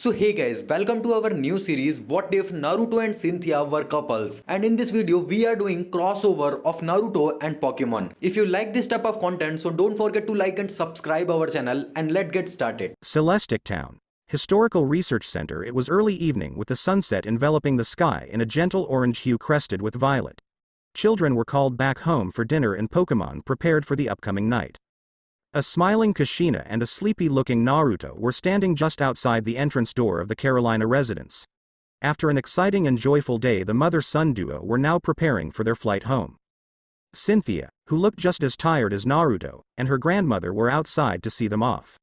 So hey guys, welcome to our new series What If Naruto and Cynthia Were Couples, and in this video we are doing crossover of Naruto and Pokemon. If you like this type of content, so don't forget to like and subscribe our channel, and let's get started. Celestic Town. Historical Research Center. It was early evening with the sunset enveloping the sky in a gentle orange hue crested with violet. Children were called back home for dinner and Pokemon prepared for the upcoming night. A smiling Kushina and a sleepy-looking Naruto were standing just outside the entrance door of the Carolina residence. After an exciting and joyful day, the mother-son duo were now preparing for their flight home. Cynthia, who looked just as tired as Naruto, and her grandmother were outside to see them off.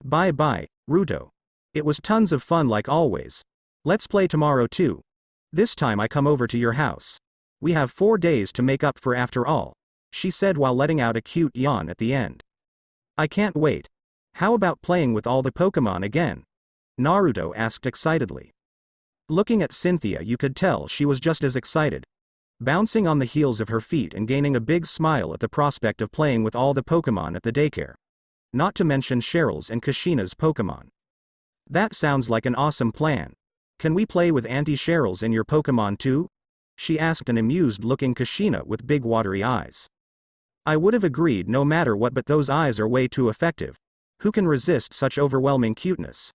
Bye-bye, Ruto. It was tons of fun like always. Let's play tomorrow too. This time I come over to your house. We have 4 days to make up for after all, she said while letting out a cute yawn at the end. I can't wait. How about playing with all the Pokemon again? Naruto asked excitedly. Looking at Cynthia, you could tell she was just as excited, bouncing on the heels of her feet and gaining a big smile at the prospect of playing with all the Pokemon at the daycare. Not to mention Cheryl's and Kushina's Pokemon. That sounds like an awesome plan. Can we play with Auntie Cheryl's and your Pokemon too? She asked an amused-looking Kushina with big watery eyes. I would have agreed no matter what, but those eyes are way too effective. Who can resist such overwhelming cuteness?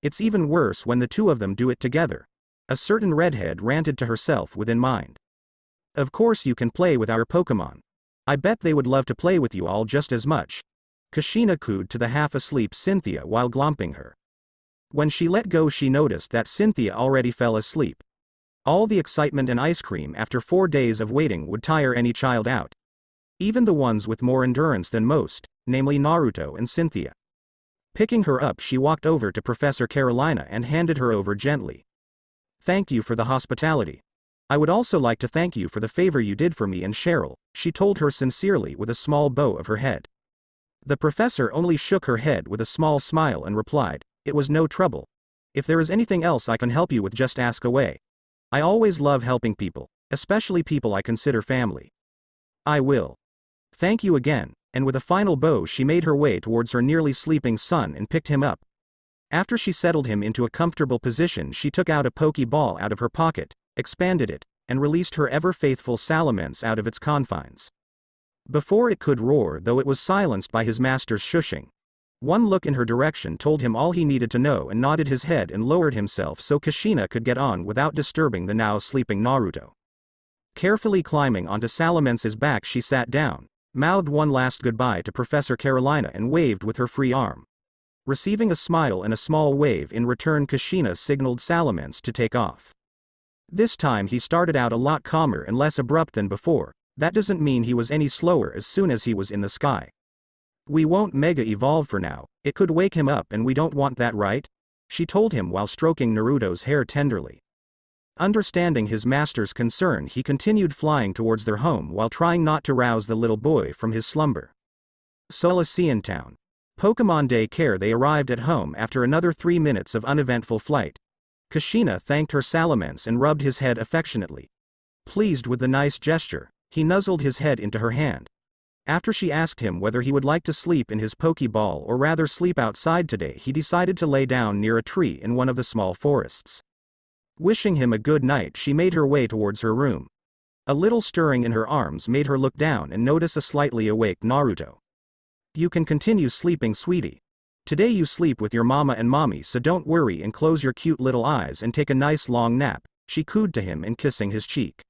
It's even worse when the two of them do it together. A certain redhead ranted to herself within mind. Of course you can play with our Pokemon. I bet they would love to play with you all just as much. Kushina cooed to the half-asleep Cynthia while glomping her. When she let go, she noticed that Cynthia already fell asleep. All the excitement and ice cream after 4 days of waiting would tire any child out. Even the ones with more endurance than most, namely Naruto and Cynthia. Picking her up, she walked over to Professor Carolina and handed her over gently. Thank you for the hospitality. I would also like to thank you for the favor you did for me and Cheryl, she told her sincerely with a small bow of her head. The professor only shook her head with a small smile and replied, it was no trouble. If there is anything else I can help you with, just ask away. I always love helping people, especially people I consider family. I will. Thank you again, and with a final bow she made her way towards her nearly sleeping son and picked him up. After she settled him into a comfortable position, she took out a Pokeball out of her pocket, expanded it, and released her ever-faithful Salamence out of its confines. Before it could roar, though, it was silenced by his master's shushing. One look in her direction told him all he needed to know, and nodded his head and lowered himself so Kushina could get on without disturbing the now sleeping Naruto. Carefully climbing onto Salamence's back, she sat down, mouthed one last goodbye to Professor Carolina and waved with her free arm. Receiving a smile and a small wave in return, Kushina signaled Salamence to take off. This time he started out a lot calmer and less abrupt than before. That doesn't mean he was any slower as soon as he was in the sky. We won't mega evolve for now, it could wake him up and we don't want that, right? She told him while stroking Naruto's hair tenderly. Understanding his master's concern, he continued flying towards their home while trying not to rouse the little boy from his slumber. Solacean Town. Pokemon Day Care. They arrived at home after another 3 minutes of uneventful flight. Kushina thanked her Salamence and rubbed his head affectionately. Pleased with the nice gesture, he nuzzled his head into her hand. After she asked him whether he would like to sleep in his Pokeball or rather sleep outside today, he decided to lay down near a tree in one of the small forests. Wishing him a good night, she made her way towards her room. A little stirring in her arms made her look down and notice a slightly awake Naruto. You can continue sleeping, sweetie. Today you sleep with your mama and mommy, so don't worry and close your cute little eyes and take a nice long nap, she cooed to him and kissing his cheek.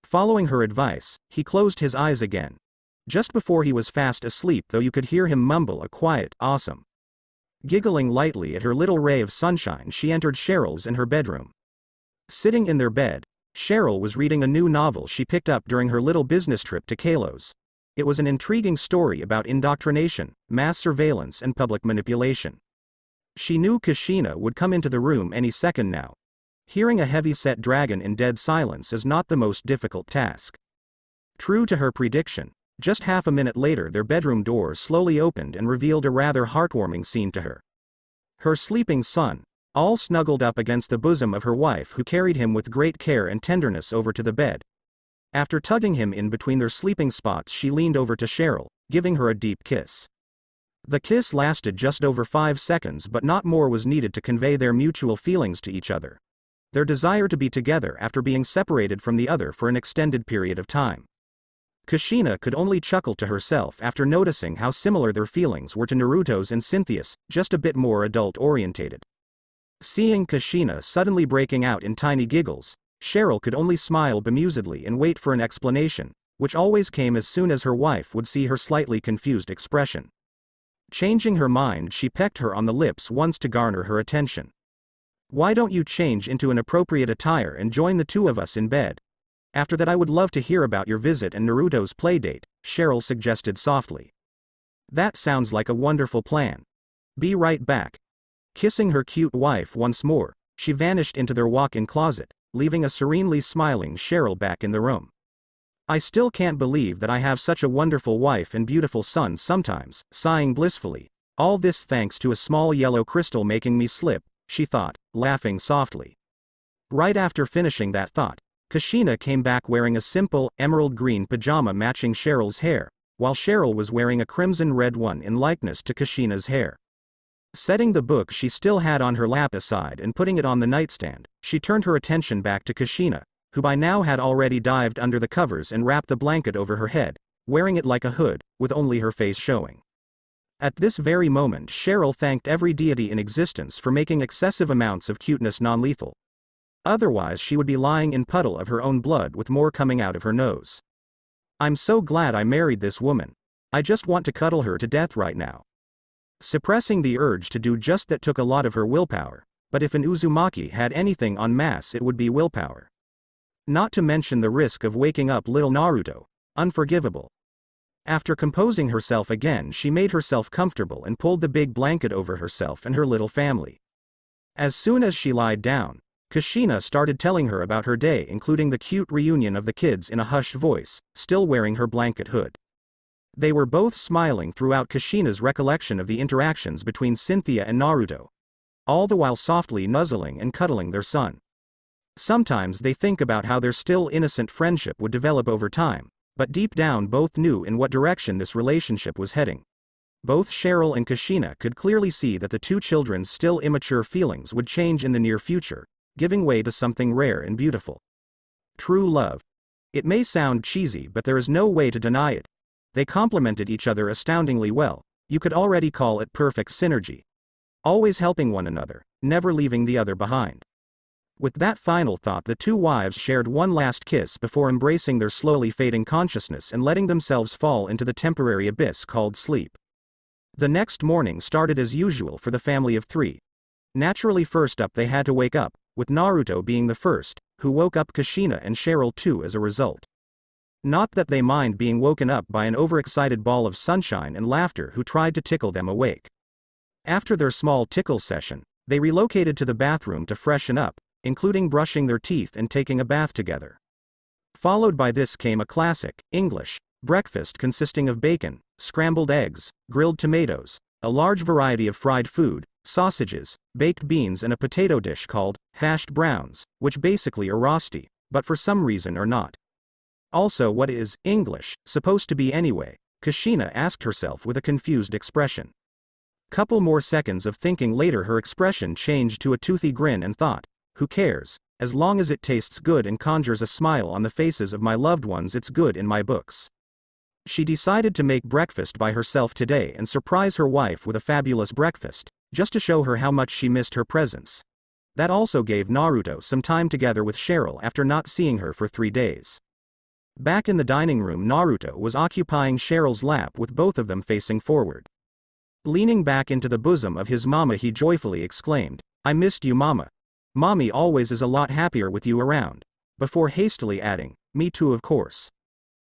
Following her advice, he closed his eyes again. Just before he was fast asleep, though, you could hear him mumble a quiet, awesome. Giggling lightly at her little ray of sunshine, she entered Cheryl's in her bedroom. Sitting in their bed, Cheryl was reading a new novel she picked up during her little business trip to Kalos. It was an intriguing story about indoctrination, mass surveillance and public manipulation. She knew Kushina would come into the room any second now. Hearing a heavy-set dragon in dead silence is not the most difficult task. True to her prediction, just half a minute later their bedroom door slowly opened and revealed a rather heartwarming scene to her. Her sleeping son, all snuggled up against the bosom of her wife, who carried him with great care and tenderness over to the bed. After tugging him in between their sleeping spots, she leaned over to Cheryl, giving her a deep kiss. The kiss lasted just over 5 seconds, but not more was needed to convey their mutual feelings to each other. Their desire to be together after being separated from the other for an extended period of time. Kushina could only chuckle to herself after noticing how similar their feelings were to Naruto's and Cynthia's, just a bit more adult-orientated. Seeing Kushina suddenly breaking out in tiny giggles, Cheryl could only smile bemusedly and wait for an explanation, which always came as soon as her wife would see her slightly confused expression. Changing her mind, she pecked her on the lips once to garner her attention. "Why don't you change into an appropriate attire and join the two of us in bed? After that I would love to hear about your visit and Naruto's playdate," Cheryl suggested softly. "That sounds like a wonderful plan. Be right back." Kissing her cute wife once more, she vanished into their walk-in closet, leaving a serenely smiling Cheryl back in the room. "I still can't believe that I have such a wonderful wife and beautiful son sometimes," sighing blissfully. "All this thanks to a small yellow crystal making me slip," she thought, laughing softly. Right after finishing that thought, Kushina came back wearing a simple, emerald green pajama matching Cheryl's hair, while Cheryl was wearing a crimson red one in likeness to Kushina's hair. Setting the book she still had on her lap aside and putting it on the nightstand, she turned her attention back to Kushina, who by now had already dived under the covers and wrapped the blanket over her head, wearing it like a hood, with only her face showing. At this very moment Cheryl thanked every deity in existence for making excessive amounts of cuteness non-lethal. Otherwise she would be lying in puddle of her own blood with more coming out of her nose. "I'm so glad I married this woman. I just want to cuddle her to death right now." Suppressing the urge to do just that took a lot of her willpower, but if an Uzumaki had anything en masse it would be willpower. Not to mention the risk of waking up little Naruto. Unforgivable. After composing herself again, she made herself comfortable and pulled the big blanket over herself and her little family. As soon as she lied down, Kushina started telling her about her day, including the cute reunion of the kids in a hushed voice, still wearing her blanket hood. They were both smiling throughout Kushina's recollection of the interactions between Cynthia and Naruto, all the while softly nuzzling and cuddling their son. Sometimes they think about how their still innocent friendship would develop over time, but deep down both knew in what direction this relationship was heading. Both Cheryl and Kushina could clearly see that the two children's still immature feelings would change in the near future, giving way to something rare and beautiful. True love. It may sound cheesy, but there is no way to deny it. They complemented each other astoundingly well. You could already call it perfect synergy. Always helping one another, never leaving the other behind. With that final thought, the two wives shared one last kiss before embracing their slowly fading consciousness and letting themselves fall into the temporary abyss called sleep. The next morning started as usual for the family of three. Naturally, first up they had to wake up, with Naruto being the first, who woke up Kushina and Cheryl too as a result. Not that they mind being woken up by an overexcited ball of sunshine and laughter who tried to tickle them awake. After their small tickle session, they relocated to the bathroom to freshen up, including brushing their teeth and taking a bath together. Followed by this came a classic, English, breakfast consisting of bacon, scrambled eggs, grilled tomatoes, a large variety of fried food, sausages, baked beans and a potato dish called hashed browns, which basically are rosti, but for some reason are not. Also, what is English supposed to be anyway? Kushina asked herself with a confused expression. Couple more seconds of thinking later, her expression changed to a toothy grin and thought, who cares, as long as it tastes good and conjures a smile on the faces of my loved ones, it's good in my books. She decided to make breakfast by herself today and surprise her wife with a fabulous breakfast, just to show her how much she missed her presence. That also gave Naruto some time together with Cheryl after not seeing her for 3 days. Back in the dining room, Naruto was occupying Cheryl's lap with both of them facing forward. Leaning back into the bosom of his mama, he joyfully exclaimed, "I missed you, mama. Mommy always is a lot happier with you around," before hastily adding, "Me too, of course."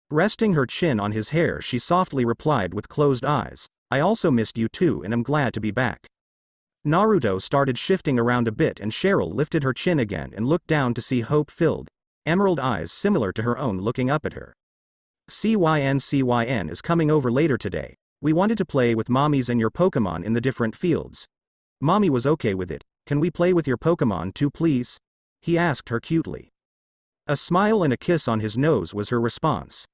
Resting her chin on his hair, she softly replied with closed eyes, "I also missed you too and am glad to be back." Naruto started shifting around a bit and Cheryl lifted her chin again and looked down to see hope-filled, emerald eyes similar to her own looking up at her. CYN is coming over later today. We wanted to play with mommies and your Pokemon in the different fields. Mommy was okay with it. Can we play with your Pokemon too, please? He asked her cutely. A smile and a kiss on his nose was her response.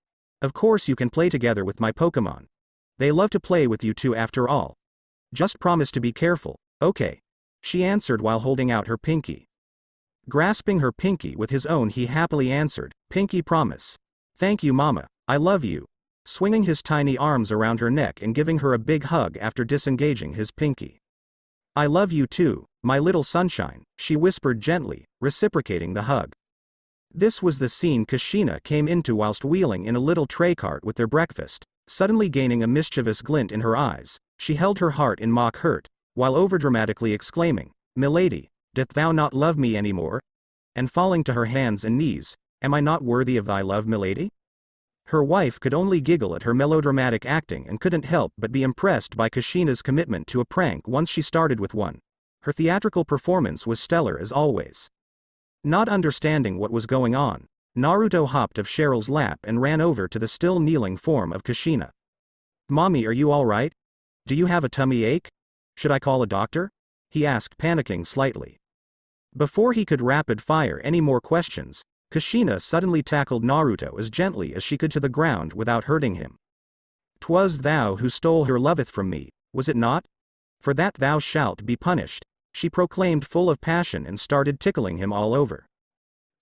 Of course you can play together with my Pokemon. They love to play with you too after all. Just promise to be careful, okay? She answered while holding out her pinky. Grasping her pinky with his own, he happily answered, "Pinky promise. Thank you, Mama, I love you," swinging his tiny arms around her neck and giving her a big hug after disengaging his pinky. "I love you too, my little sunshine," she whispered gently, reciprocating the hug. This was the scene Kushina came into whilst wheeling in a little tray cart with their breakfast. Suddenly gaining a mischievous glint in her eyes, she held her heart in mock hurt, while overdramatically exclaiming, "Milady, doth thou not love me any more?" And falling to her hands and knees, "Am I not worthy of thy love, milady?" Her wife could only giggle at her melodramatic acting and couldn't help but be impressed by Kushina's commitment to a prank once she started with one. Her theatrical performance was stellar as always. Not understanding what was going on, Naruto hopped off Cheryl's lap and ran over to the still kneeling form of Kushina. "Mommy, are you alright? Do you have a tummy ache? Should I call a doctor?" he asked, panicking slightly. Before he could rapid fire any more questions, Kushina suddenly tackled Naruto as gently as she could to the ground without hurting him. "'Twas thou who stole her loveth from me, was it not? For that thou shalt be punished," she proclaimed full of passion and started tickling him all over.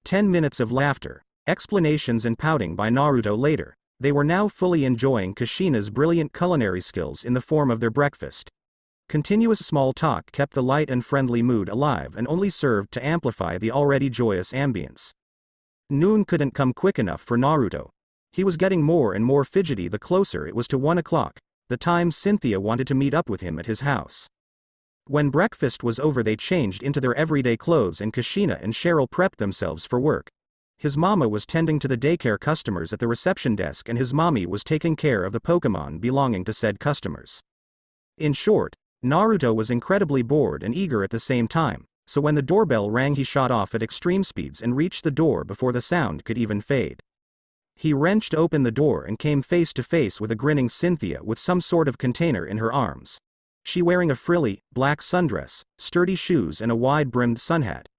10 minutes of laughter, explanations and pouting by Naruto later, they were now fully enjoying Kushina's brilliant culinary skills in the form of their breakfast. Continuous small talk kept the light and friendly mood alive and only served to amplify the already joyous ambience. Noon couldn't come quick enough for Naruto. He was getting more and more fidgety the closer it was to 1 o'clock, the time Cynthia wanted to meet up with him at his house. When breakfast was over, they changed into their everyday clothes and Kushina and Cheryl prepped themselves for work. His mama was tending to the daycare customers at the reception desk and his mommy was taking care of the Pokemon belonging to said customers. In short, Naruto was incredibly bored and eager at the same time, so when the doorbell rang he shot off at extreme speeds and reached the door before the sound could even fade. He wrenched open the door and came face to face with a grinning Cynthia with some sort of container in her arms. She wearing a frilly, black sundress, sturdy shoes and a wide-brimmed sun hat.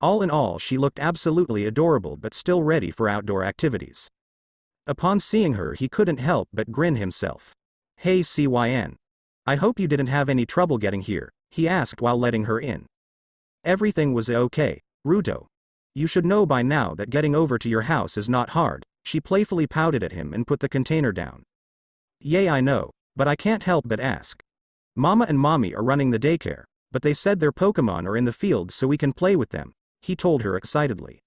All in all, she looked absolutely adorable but still ready for outdoor activities. Upon seeing her, he couldn't help but grin himself. "Hey CYN. I hope you didn't have any trouble getting here," he asked while letting her in. "Everything was okay, Ruto. You should know by now that getting over to your house is not hard," she playfully pouted at him and put the container down. "Yay, I know, but I can't help but ask. Mama and Mommy are running the daycare, but they said their Pokemon are in the field so we can play with them," he told her excitedly.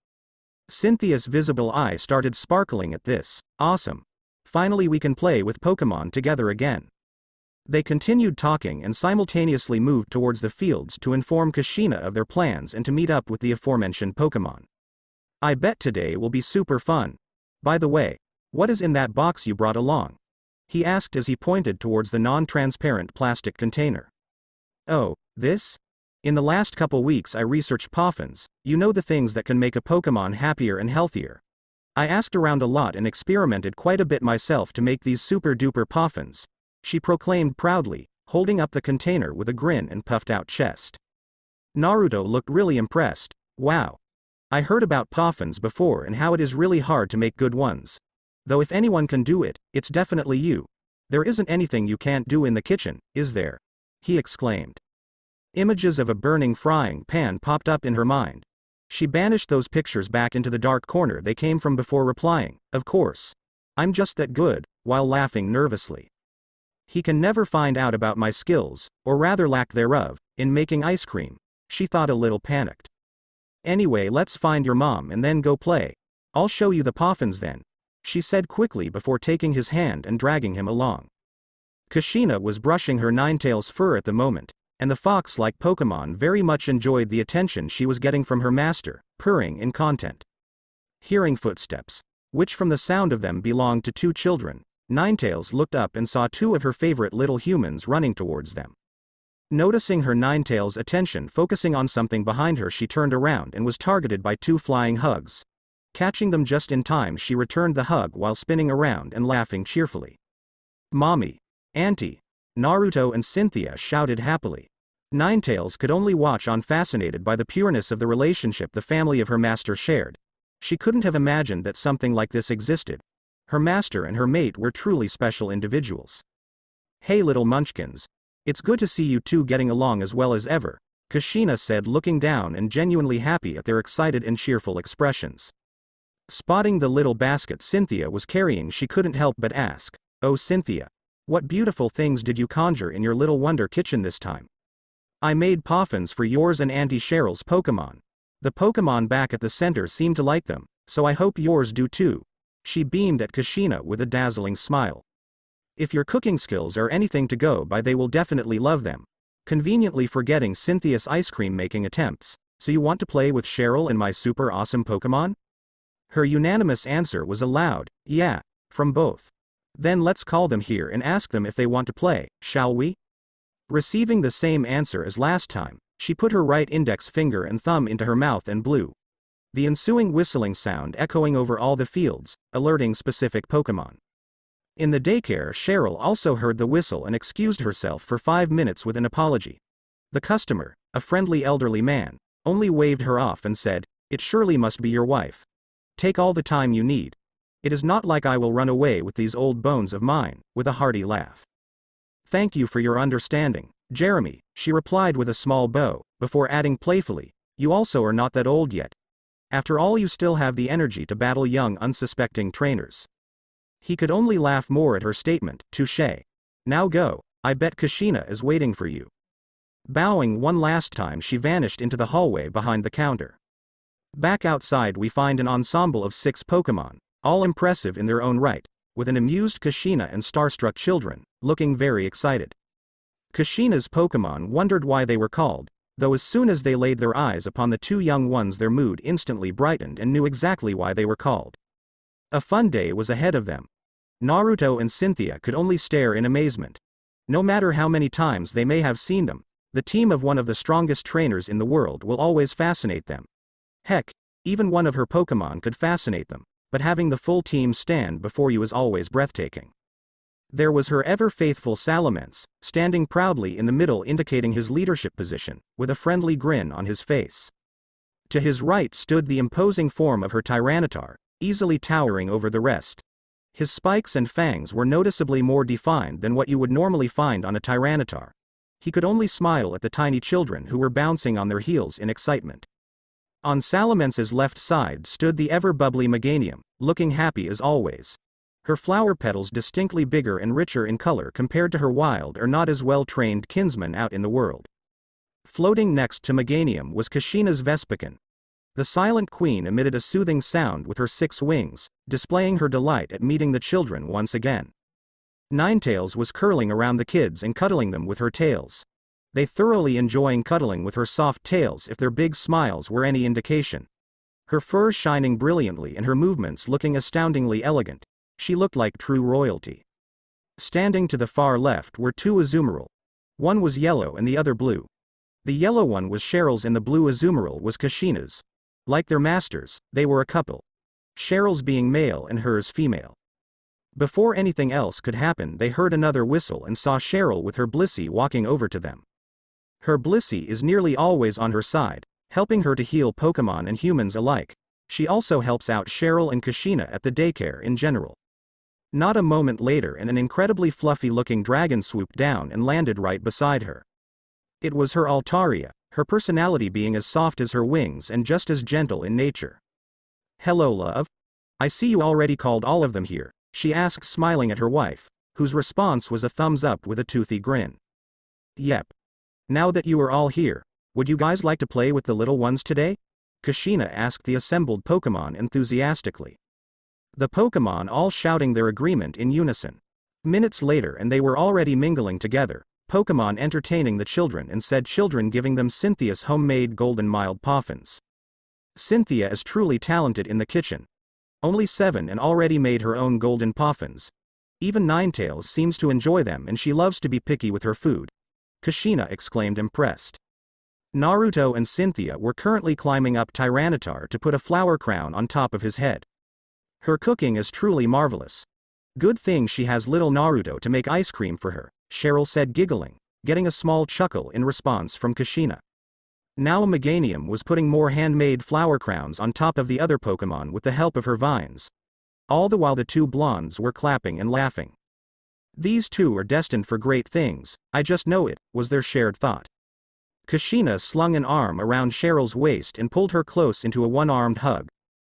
Cynthia's visible eye started sparkling at this. "Awesome. Finally we can play with Pokemon together again." They continued talking and simultaneously moved towards the fields to inform Kushina of their plans and to meet up with the aforementioned Pokemon. "I bet today will be super fun. By the way, what is in that box you brought along?" he asked as he pointed towards the non-transparent plastic container. "Oh, this? In the last couple weeks I researched Poffins, you know, the things that can make a Pokemon happier and healthier. I asked around a lot and experimented quite a bit myself to make these super duper Poffins," she proclaimed proudly, holding up the container with a grin and puffed out chest. Naruto looked really impressed. "Wow. I heard about Poffins before and how it is really hard to make good ones. Though if anyone can do it, it's definitely you. There isn't anything you can't do in the kitchen, is there?" he exclaimed. Images of a burning frying pan popped up in her mind. She banished those pictures back into the dark corner they came from before replying, "Of course. I'm just that good," while laughing nervously. "He can never find out about my skills, or rather lack thereof, in making ice cream," she thought, a little panicked. "Anyway, let's find your mom and then go play. I'll show you the Poffins then," she said quickly before taking his hand and dragging him along. Kushina was brushing her Ninetales fur at the moment, and the fox-like Pokemon very much enjoyed the attention she was getting from her master, purring in content. Hearing footsteps, which from the sound of them belonged to 2 children, Ninetales looked up and saw 2 of her favorite little humans running towards them. Noticing her Ninetales' attention focusing on something behind her, she turned around and was targeted by 2 flying hugs. Catching them just in time, she returned the hug while spinning around and laughing cheerfully. "Mommy, Auntie," Naruto and Cynthia shouted happily. Ninetales could only watch on, fascinated by the pureness of the relationship the family of her master shared. She couldn't have imagined that something like this existed. Her master and her mate were truly special individuals. Hey little munchkins. It's good to see you two getting along as well as ever, Kashina said, looking down and genuinely happy at their excited and cheerful expressions. Spotting the little basket Cynthia was carrying, she couldn't help but ask, "Oh Cynthia, what beautiful things did you conjure in your little wonder kitchen this time?" "I made poffins for yours and Auntie Cheryl's Pokemon. The Pokemon back at the center seem to like them, so I hope yours do too." She beamed at Kashina with a dazzling smile. "If your cooking skills are anything to go by, they will definitely love them." Conveniently forgetting Cynthia's ice cream making attempts, "So you want to play with Cheryl and my super awesome Pokemon?" Her unanimous answer was a loud, "Yeah," from both. "Then let's call them here and ask them if they want to play, shall we?" Receiving the same answer as last time, she put her right index finger and thumb into her mouth and blew. The ensuing whistling sound echoing over all the fields, alerting specific Pokemon. In the daycare, Cheryl also heard the whistle and excused herself for 5 minutes with an apology. The customer, a friendly elderly man, only waved her off and said, "It surely must be your wife. Take all the time you need. It is not like I will run away with these old bones of mine," with a hearty laugh. "Thank you for your understanding, Jeremy," she replied with a small bow, before adding playfully, "You also are not that old yet. After all, you still have the energy to battle young unsuspecting trainers." He could only laugh more at her statement. "Touché. Now go, I bet Kashina is waiting for you." Bowing one last time, she vanished into the hallway behind the counter. Back outside, we find an ensemble of 6 Pokemon, all impressive in their own right, with an amused Kashina and starstruck children, looking very excited. Kashina's Pokemon wondered why they were called, though as soon as they laid their eyes upon the 2 young ones, their mood instantly brightened and knew exactly why they were called. A fun day was ahead of them. Naruto and Cynthia could only stare in amazement. No matter how many times they may have seen them, the team of one of the strongest trainers in the world will always fascinate them. Heck, even one of her Pokemon could fascinate them, but having the full team stand before you is always breathtaking. There was her ever-faithful Salamence, standing proudly in the middle, indicating his leadership position, with a friendly grin on his face. To his right stood the imposing form of her Tyranitar, easily towering over the rest. His spikes and fangs were noticeably more defined than what you would normally find on a Tyranitar. He could only smile at the tiny children who were bouncing on their heels in excitement. On Salamence's left side stood the ever-bubbly Meganium, looking happy as always. Her flower petals distinctly bigger and richer in color compared to her wild or not as well-trained kinsman out in the world. Floating next to Meganium was Kashina's Vespiquen. The silent queen emitted a soothing sound with her 6 wings, displaying her delight at meeting the children once again. Ninetails was curling around the kids and cuddling them with her tails. They thoroughly enjoying cuddling with her soft tails, if their big smiles were any indication. Her fur shining brilliantly and her movements looking astoundingly elegant. She looked like true royalty. Standing to the far left were 2 Azumarill. One was yellow and the other blue. The yellow one was Cheryl's and the blue Azumarill was Kashina's. Like their masters, they were a couple. Cheryl's being male and hers female. Before anything else could happen, they heard another whistle and saw Cheryl with her Blissey walking over to them. Her Blissey is nearly always on her side, helping her to heal Pokemon and humans alike. She also helps out Cheryl and Kashina at the daycare in general. Not a moment later, and an incredibly fluffy-looking dragon swooped down and landed right beside her. It was her Altaria, her personality being as soft as her wings and just as gentle in nature. "Hello, love. I see you already called all of them here," she asked, smiling at her wife, whose response was a thumbs up with a toothy grin. "Yep. Now that you are all here, would you guys like to play with the little ones today?" Kashina asked the assembled Pokemon enthusiastically. The Pokemon all shouting their agreement in unison. Minutes later and they were already mingling together, Pokemon entertaining the children and said children giving them Cynthia's homemade golden mild poffins. Cynthia is truly talented in the kitchen. Only 7 and already made her own golden poffins. Even Ninetails seems to enjoy them and she loves to be picky with her food. Kashina exclaimed, impressed. Naruto and Cynthia were currently climbing up Tyranitar to put a flower crown on top of his head. Her cooking is truly marvelous. Good thing she has little Naruto to make ice cream for her, Cheryl said, giggling, getting a small chuckle in response from Kashina. Now Meganium was putting more handmade flower crowns on top of the other Pokemon with the help of her vines. All the while the 2 blondes were clapping and laughing. These two are destined for great things, I just know it, was their shared thought. Kushina slung an arm around Cheryl's waist and pulled her close into a one-armed hug.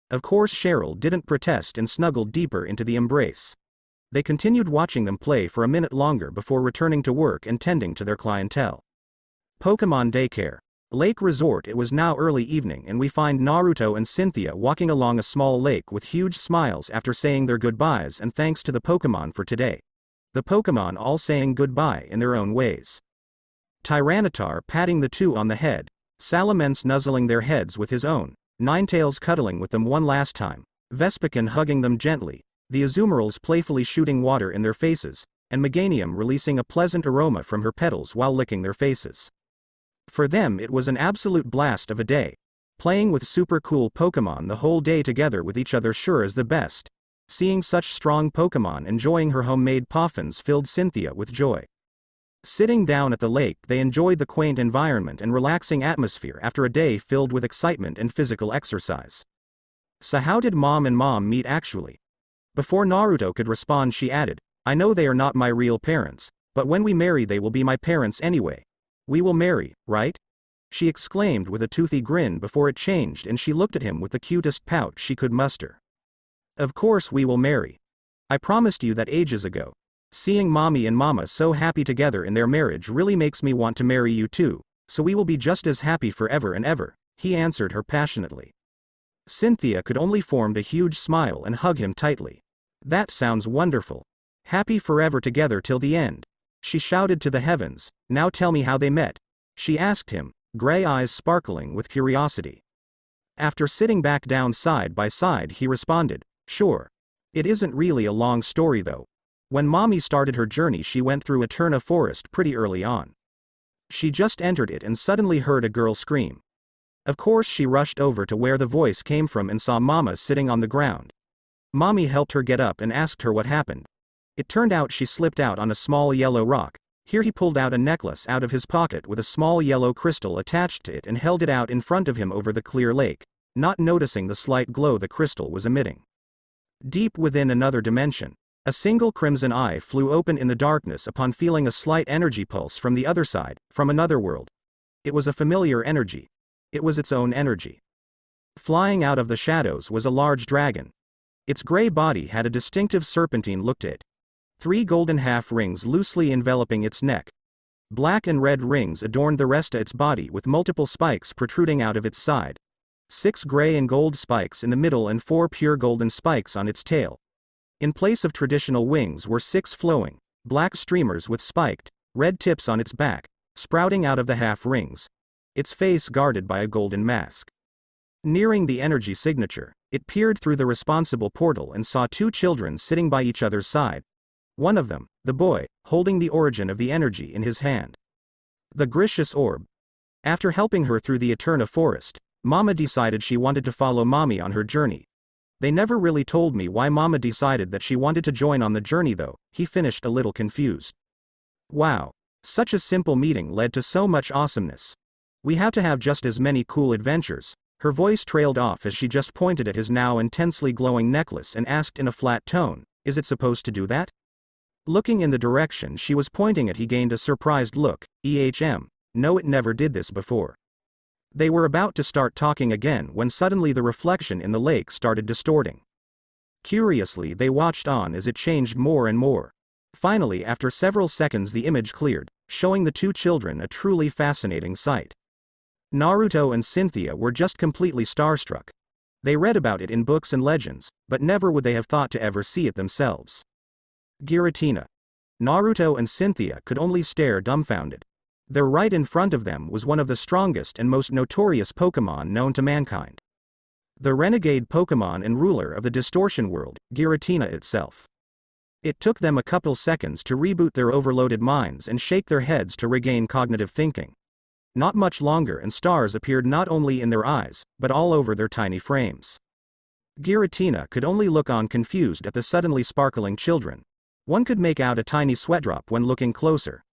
Of course Cheryl didn't protest and snuggled deeper into the embrace. They continued watching them play for a minute longer before returning to work and tending to their clientele. Pokemon Daycare. Lake Resort. It was now early evening and we find Naruto and Cynthia walking along a small lake with huge smiles after saying their goodbyes and thanks to the Pokemon for today. The Pokemon all saying goodbye in their own ways. Tyranitar patting the two on the head, Salamence nuzzling their heads with his own, Ninetales cuddling with them one last time, Vespiquen hugging them gently, the Azumarill playfully shooting water in their faces, and Meganium releasing a pleasant aroma from her petals while licking their faces. For them it was an absolute blast of a day. Playing with super cool Pokemon the whole day together with each other sure is the best. Seeing such strong Pokemon enjoying her homemade poffins filled Cynthia with joy. Sitting down at the lake they enjoyed the quaint environment and relaxing atmosphere after a day filled with excitement and physical exercise. So how did Mom and Mom meet actually? Before Naruto could respond she added, I know they are not my real parents, but when we marry they will be my parents anyway. We will marry, right? She exclaimed with a toothy grin before it changed and she looked at him with the cutest pout she could muster. Of course we will marry. I promised you that ages ago. Seeing Mommy and Mama so happy together in their marriage really makes me want to marry you too, so we will be just as happy forever and ever, he answered her passionately. Cynthia could only form a huge smile and hug him tightly. That sounds wonderful. Happy forever together till the end. She shouted to the heavens, now tell me how they met. She asked him, gray eyes sparkling with curiosity. After sitting back down side by side he responded, sure. It isn't really a long story though. When Mommy started her journey she went through Eterna Forest pretty early on. She just entered it and suddenly heard a girl scream. Of course she rushed over to where the voice came from and saw Mama sitting on the ground. Mommy helped her get up and asked her what happened. It turned out she slipped out on a small yellow rock. Here he pulled out a necklace out of his pocket with a small yellow crystal attached to it and held it out in front of him over the clear lake, not noticing the slight glow the crystal was emitting. Deep within another dimension, a single crimson eye flew open in the darkness upon feeling a slight energy pulse from the other side, from another world. It was a familiar energy. It was its own energy. Flying out of the shadows was a large dragon. Its gray body had a distinctive serpentine look to it. 3 golden half rings loosely enveloping its neck. Black and red rings adorned the rest of its body with multiple spikes protruding out of its side. 6 gray and gold spikes in the middle and 4 pure golden spikes on its tail. In place of traditional wings were 6 flowing, black streamers with spiked, red tips on its back, sprouting out of the half rings. Its face guarded by a golden mask. Nearing the energy signature, it peered through the responsible portal and saw 2 children sitting by each other's side. One of them, the boy, holding the origin of the energy in his hand. The Gracious Orb. After helping her through the Eterna Forest, Mama decided she wanted to follow Mommy on her journey. They never really told me why Mama decided that she wanted to join on the journey though, he finished a little confused. Wow. Such a simple meeting led to so much awesomeness. We have to have just as many cool adventures. Her voice trailed off as she just pointed at his now intensely glowing necklace and asked in a flat tone, is it supposed to do that? Looking in the direction she was pointing at he gained a surprised look, no it never did this before. They were about to start talking again when suddenly the reflection in the lake started distorting. Curiously they watched on as it changed more and more. Finally after several seconds the image cleared, showing the 2 children a truly fascinating sight. Naruto and Cynthia were just completely starstruck. They read about it in books and legends, but never would they have thought to ever see it themselves. Giratina. Naruto and Cynthia could only stare dumbfounded. There right in front of them was one of the strongest and most notorious Pokemon known to mankind. The renegade Pokemon and ruler of the distortion world, Giratina itself. It took them a couple seconds to reboot their overloaded minds and shake their heads to regain cognitive thinking. Not much longer and stars appeared not only in their eyes, but all over their tiny frames. Giratina could only look on confused at the suddenly sparkling children. One could make out a tiny sweatdrop when looking closer.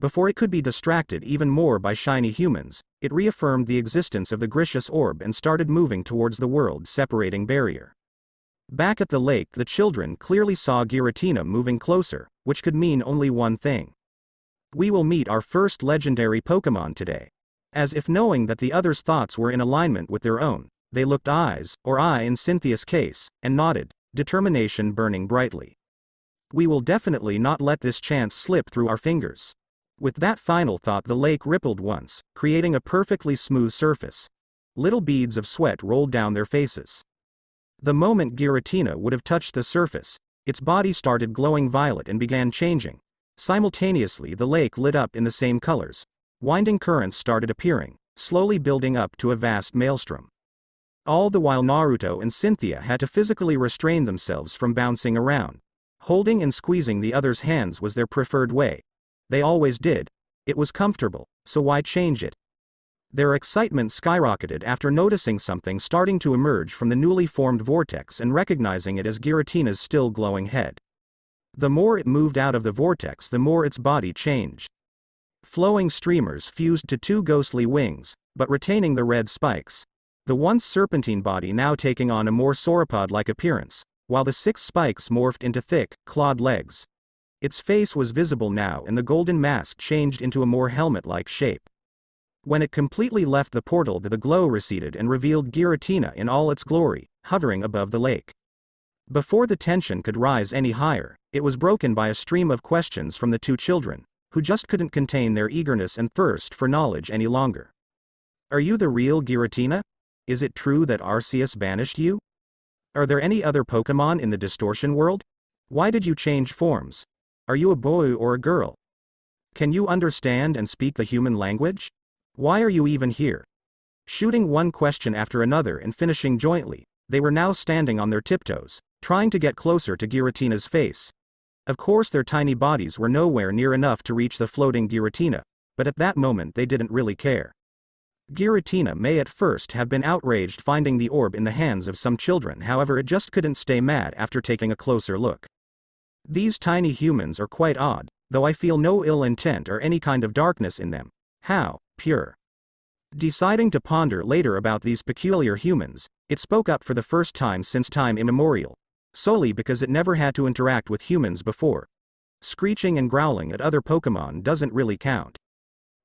Before it could be distracted even more by shiny humans, it reaffirmed the existence of the Gracious Orb and started moving towards the world-separating barrier. Back at the lake the children clearly saw Giratina moving closer, which could mean only one thing. We will meet our first legendary Pokemon today. As if knowing that the others' thoughts were in alignment with their own, they looked eyes, or eye in Cynthia's case, and nodded, determination burning brightly. We will definitely not let this chance slip through our fingers. With that final thought, the lake rippled once, creating a perfectly smooth surface. Little beads of sweat rolled down their faces. The moment Giratina would have touched the surface, its body started glowing violet and began changing. Simultaneously, the lake lit up in the same colors. Winding currents started appearing, slowly building up to a vast maelstrom. All the while Naruto and Cynthia had to physically restrain themselves from bouncing around. Holding and squeezing the other's hands was their preferred way. They always did. It was comfortable, so why change it? Their excitement skyrocketed after noticing something starting to emerge from the newly formed vortex and recognizing it as Giratina's still glowing head. The more it moved out of the vortex, the more its body changed. Flowing streamers fused to two ghostly wings, but retaining the red spikes. The once serpentine body now taking on a more sauropod-like appearance, while the 6 spikes morphed into thick, clawed legs. Its face was visible now and the golden mask changed into a more helmet-like shape. When it completely left the portal, the glow receded and revealed Giratina in all its glory, hovering above the lake. Before the tension could rise any higher, it was broken by a stream of questions from the two children, who just couldn't contain their eagerness and thirst for knowledge any longer. Are you the real Giratina? Is it true that Arceus banished you? Are there any other Pokemon in the distortion world? Why did you change forms? Are you a boy or a girl? Can you understand and speak the human language? Why are you even here? Shooting one question after another and finishing jointly, they were now standing on their tiptoes, trying to get closer to Giratina's face. Of course their tiny bodies were nowhere near enough to reach the floating Giratina, but at that moment they didn't really care. Giratina may at first have been outraged finding the orb in the hands of some children, however it just couldn't stay mad after taking a closer look. These tiny humans are quite odd, though I feel no ill intent or any kind of darkness in them. How pure. Deciding to ponder later about these peculiar humans, it spoke up for the first time since time immemorial, solely because it never had to interact with humans before. Screeching and growling at other Pokemon doesn't really count.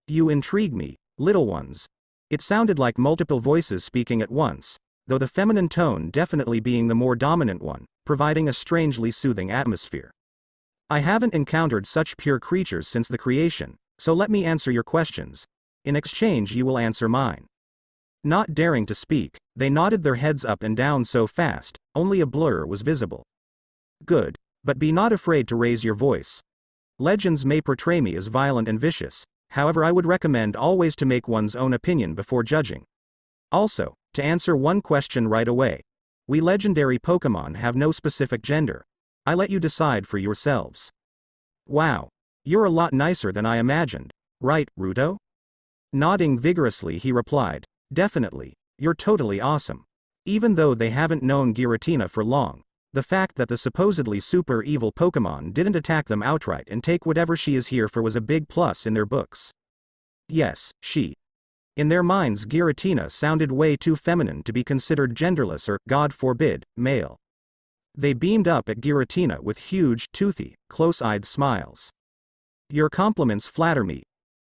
You intrigue me, little ones. It sounded like multiple voices speaking at once, though the feminine tone definitely being the more dominant one, providing a strangely soothing atmosphere. I haven't encountered such pure creatures since the creation, so let me answer your questions. In exchange you will answer mine. Not daring to speak, they nodded their heads up and down so fast, only a blur was visible. Good, but be not afraid to raise your voice. Legends may portray me as violent and vicious, however I would recommend always to make one's own opinion before judging. Also, to answer one question right away. We legendary Pokemon have no specific gender. I let you decide for yourselves. Wow. You're a lot nicer than I imagined, right, Ruto? Nodding vigorously he replied, definitely, you're totally awesome. Even though they haven't known Giratina for long, the fact that the supposedly super evil Pokemon didn't attack them outright and take whatever she is here for was a big plus in their books. Yes, she. In their minds Giratina sounded way too feminine to be considered genderless or, God forbid, male. They beamed up at Giratina with huge, toothy, close-eyed smiles. Your compliments flatter me.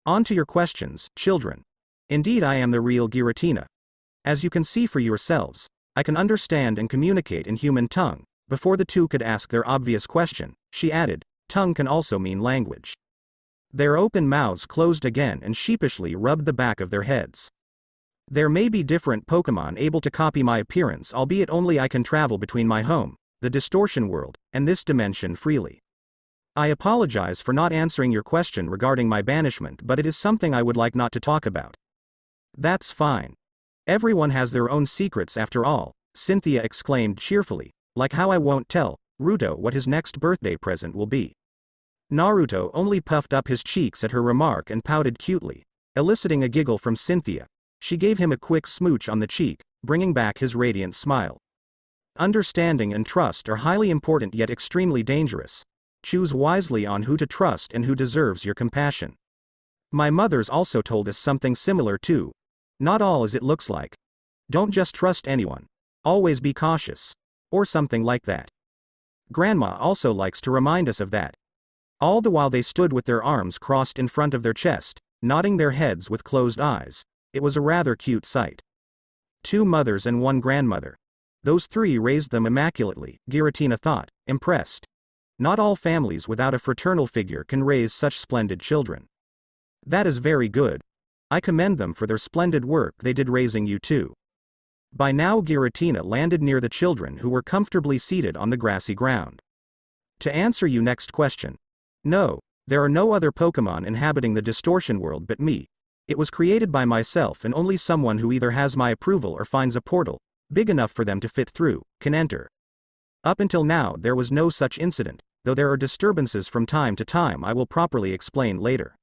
On to your questions, children. Indeed I am the real Giratina. As you can see for yourselves, I can understand and communicate in human tongue. Before the two could ask their obvious question, she added, tongue can also mean language. Their open mouths closed again and sheepishly rubbed the back of their heads. There may be different Pokemon able to copy my appearance, albeit only I can travel between my home, the distortion world, and this dimension freely. I apologize for not answering your question regarding my banishment, but it is something I would like not to talk about. That's fine. Everyone has their own secrets after all, Cynthia exclaimed cheerfully, like how I won't tell Ruto what his next birthday present will be. Naruto only puffed up his cheeks at her remark and pouted cutely, eliciting a giggle from Cynthia. She gave him a quick smooch on the cheek, bringing back his radiant smile. Understanding and trust are highly important yet extremely dangerous. Choose wisely on who to trust and who deserves your compassion. My mother's also told us something similar too. Not all as it looks like. Don't just trust anyone. Always be cautious. Or something like that. Grandma also likes to remind us of that. All the while they stood with their arms crossed in front of their chest, nodding their heads with closed eyes. It was a rather cute sight. 2 mothers and 1 grandmother. Those 3 raised them immaculately, Giratina thought, impressed. Not all families without a fraternal figure can raise such splendid children. That is very good. I commend them for their splendid work they did raising you too. By now Giratina landed near the children who were comfortably seated on the grassy ground. To answer your next question. No, there are no other Pokemon inhabiting the distortion world but me. It was created by myself and only someone who either has my approval or finds a portal, big enough for them to fit through, can enter. Up until now there was no such incident, though there are disturbances from time to time I will properly explain later.